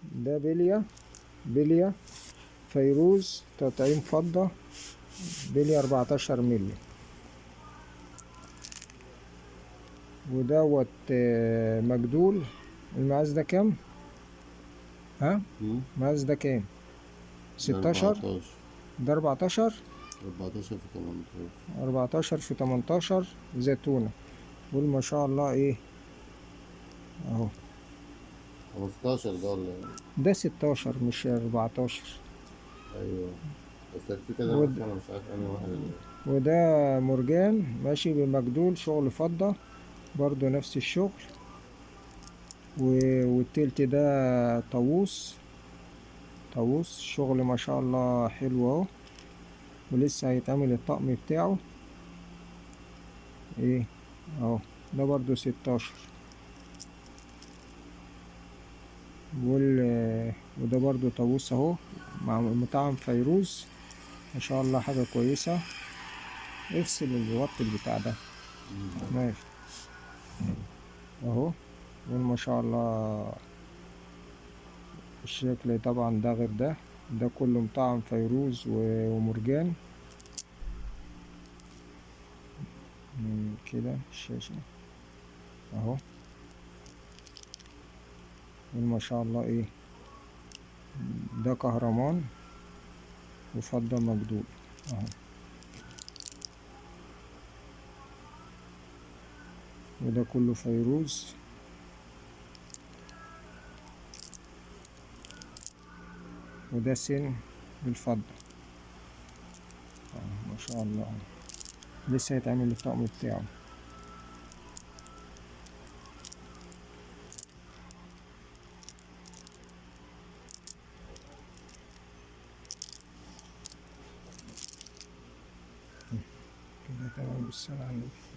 ده بلية فيروز تطعيم فضة، بلية 14 مللي. ودوت مجدول. المقاس ده كام؟ ها؟ المقاس ده كام؟ 16. 14. ده 14. 14 في 18. 14 في 18 زيتونة. قول ما شاء الله ايه اهو. 15 ده ولا إيه؟ ده 16 مش 14. ايوه، بس في كده ود... نسخة انا مش عارف انهي واحد. وده مرجان ماشي بمجدول شغل فضة، برضو نفس الشغل. والتلت ده طاووس شغل ما شاء الله حلو اهو. ولسه هيتعمل الطقم بتاعه ايه اهو. ده برضو 16. وده برضو طاووس اهو مع مطعم فيروز، ما شاء الله حاجة كويسة. افصل الوط البتاع ده ماشي اهو. ما شاء الله الشكل طبعا ده غير ده. ده كله مطعم فيروز ومرجان. كده الشاشة اهو. ما شاء الله ايه. ده كهرمان وفضة مجدول اهو. وده كله فيروز. وده سن بالفضة ما شاء الله. لسه هيتعمل الطقم بتاعه. كده تمام بالصلاة على النبي.